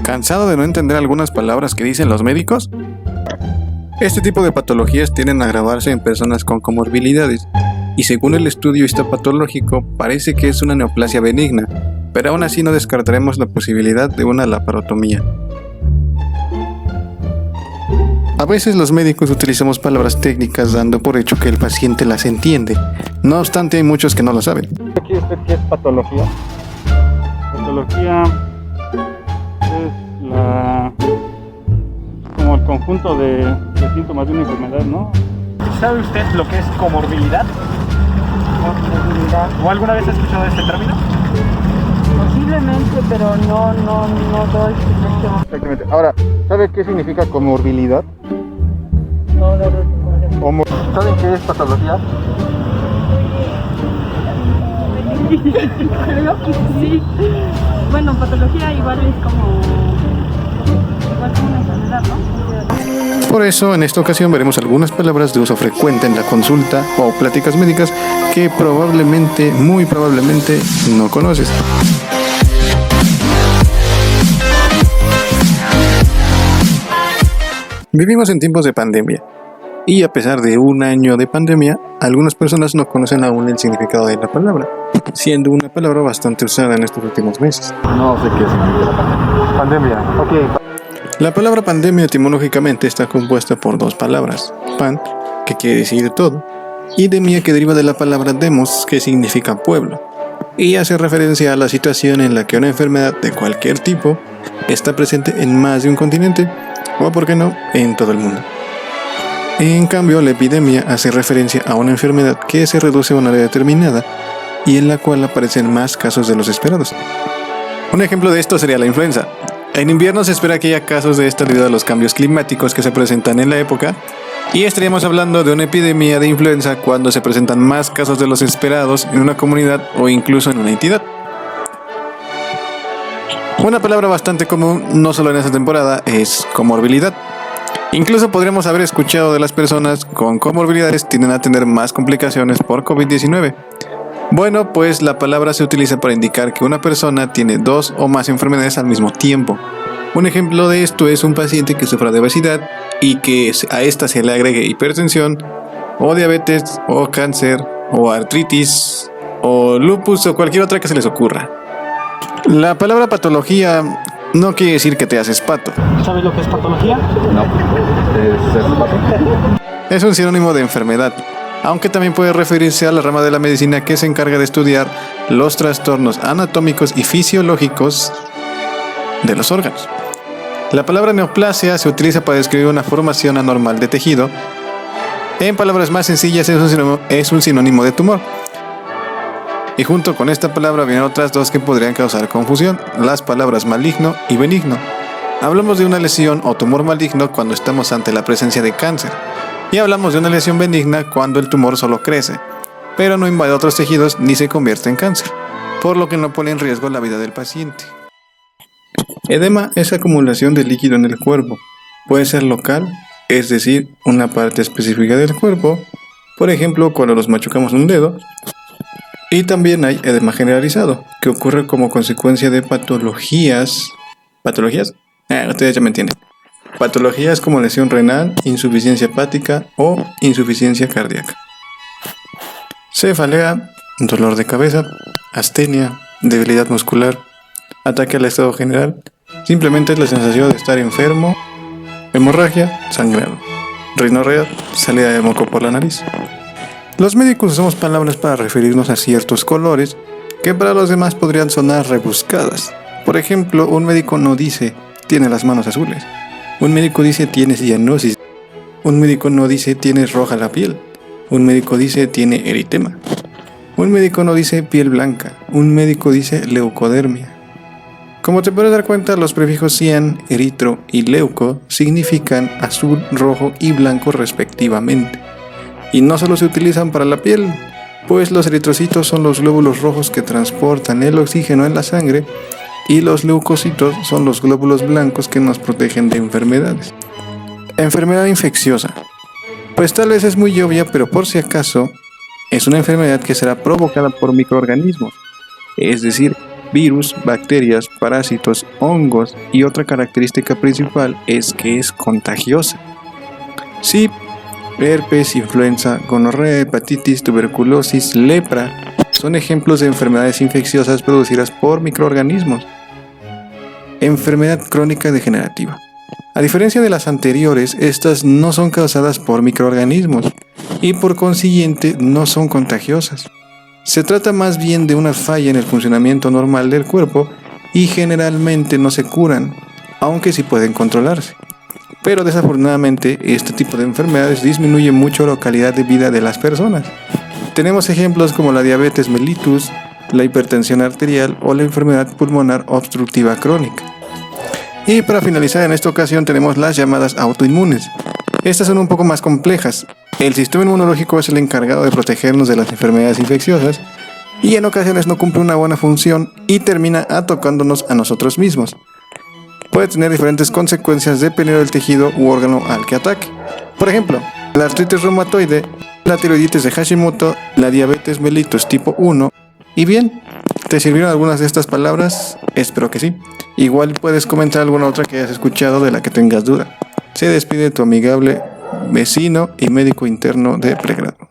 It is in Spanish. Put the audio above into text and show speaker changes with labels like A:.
A: ¿Cansado de no entender algunas palabras que dicen los médicos? Este tipo de patologías tienden a agravarse en personas con comorbilidades, y según el estudio histopatológico parece que es una neoplasia benigna, pero aún así no descartaremos la posibilidad de una laparotomía. A veces los médicos utilizamos palabras técnicas dando por hecho que el paciente las entiende, no obstante hay muchos que no lo saben.
B: ¿Qué es patología? Patología es como el conjunto de síntomas de una enfermedad, ¿no?
C: ¿Sabe usted lo que es comorbilidad? ¿O alguna vez ha escuchado este término?
D: Posiblemente, pero no doy mucho.
B: Exactamente. Ahora, ¿sabe qué significa comorbilidad?
D: No lo recuerdo.
B: ¿Saben qué es patología?
D: Creo que sí. Bueno, patología igual es como una enfermedad, ¿no?
A: Por eso, en esta ocasión veremos algunas palabras de uso frecuente en la consulta o pláticas médicas que probablemente, muy probablemente, no conoces. Vivimos en tiempos de pandemia, y a pesar de un año de pandemia, algunas personas no conocen aún el significado de la palabra, siendo una palabra bastante usada en estos últimos meses.
B: No sé qué significa pandemia. Ok.
A: La palabra pandemia etimológicamente está compuesta por dos palabras, pan, que quiere decir todo, y demia, que deriva de la palabra demos, que significa pueblo, y hace referencia a la situación en la que una enfermedad de cualquier tipo está presente en más de un continente, o por qué no, en todo el mundo. En cambio, la epidemia hace referencia a una enfermedad que se reduce a un área determinada y en la cual aparecen más casos de los esperados. Un ejemplo de esto sería la influenza. En invierno se espera que haya casos de esta debido a los cambios climáticos que se presentan en la época, y estaríamos hablando de una epidemia de influenza cuando se presentan más casos de los esperados en una comunidad o incluso en una entidad. Una palabra bastante común, no solo en esta temporada, es comorbilidad. Incluso podríamos haber escuchado de las personas con comorbilidades tienden a tener más complicaciones por COVID-19. Bueno, pues la palabra se utiliza para indicar que una persona tiene dos o más enfermedades al mismo tiempo. Un ejemplo de esto es un paciente que sufra de obesidad y que a esta se le agregue hipertensión, o diabetes, o cáncer, o artritis, o lupus, o cualquier otra que se les ocurra. La palabra patología no quiere decir que te haces pato.
C: ¿Sabes lo que es patología?
B: No. ¿Es pato?
A: Es un sinónimo de enfermedad, aunque también puede referirse a la rama de la medicina que se encarga de estudiar los trastornos anatómicos y fisiológicos de los órganos. La palabra neoplasia se utiliza para describir una formación anormal de tejido. En palabras más sencillas, es un sinónimo de tumor. Y junto con esta palabra vienen otras dos que podrían causar confusión, las palabras maligno y benigno. Hablamos de una lesión o tumor maligno cuando estamos ante la presencia de cáncer, y hablamos de una lesión benigna cuando el tumor solo crece, pero no invade otros tejidos ni se convierte en cáncer, por lo que no pone en riesgo la vida del paciente. Edema es acumulación de líquido en el cuerpo. Puede ser local, es decir, una parte específica del cuerpo, por ejemplo cuando nos machucamos un dedo, y también hay edema generalizado, que ocurre como consecuencia de patologías. ¿Patologías? Ustedes ya me entienden. Patologías como lesión renal, insuficiencia hepática o insuficiencia cardíaca. Cefalea, dolor de cabeza, astenia, debilidad muscular, ataque al estado general, simplemente es la sensación de estar enfermo, hemorragia, sangrado, rinorrea, salida de moco por la nariz. Los médicos usamos palabras para referirnos a ciertos colores que para los demás podrían sonar rebuscadas. Por ejemplo, un médico no dice tiene las manos azules. Un médico dice tienes cianosis. Un médico no dice tienes roja la piel. Un médico dice tiene eritema. Un médico no dice piel blanca. Un médico dice leucodermia. Como te puedes dar cuenta, los prefijos cian, eritro y leuco significan azul, rojo y blanco respectivamente. Y no solo se utilizan para la piel, pues los eritrocitos son los glóbulos rojos que transportan el oxígeno en la sangre y los leucocitos son los glóbulos blancos que nos protegen de enfermedades. Enfermedad infecciosa. Pues tal vez es muy obvia, pero por si acaso, es una enfermedad que será provocada por microorganismos, es decir, virus, bacterias, parásitos, hongos y otra característica principal es que es contagiosa. Sí, herpes, influenza, gonorrea, hepatitis, tuberculosis, lepra son ejemplos de enfermedades infecciosas producidas por microorganismos. Enfermedad crónica degenerativa. A diferencia de las anteriores, estas no son causadas por microorganismos y por consiguiente no son contagiosas. Se trata más bien de una falla en el funcionamiento normal del cuerpo y generalmente no se curan, aunque sí pueden controlarse. Pero desafortunadamente este tipo de enfermedades disminuye mucho la calidad de vida de las personas. Tenemos ejemplos como la diabetes mellitus, la hipertensión arterial o la enfermedad pulmonar obstructiva crónica. Y para finalizar en esta ocasión tenemos las llamadas autoinmunes. Estas son un poco más complejas. El sistema inmunológico es el encargado de protegernos de las enfermedades infecciosas y en ocasiones no cumple una buena función y termina atacándonos a nosotros mismos. Puede tener diferentes consecuencias dependiendo del tejido u órgano al que ataque. Por ejemplo, la artritis reumatoide, la tiroiditis de Hashimoto, la diabetes mellitus tipo 1. Y bien, ¿te sirvieron algunas de estas palabras? Espero que sí. Igual puedes comentar alguna otra que hayas escuchado de la que tengas duda. Se despide tu amigable vecino y médico interno de pregrado.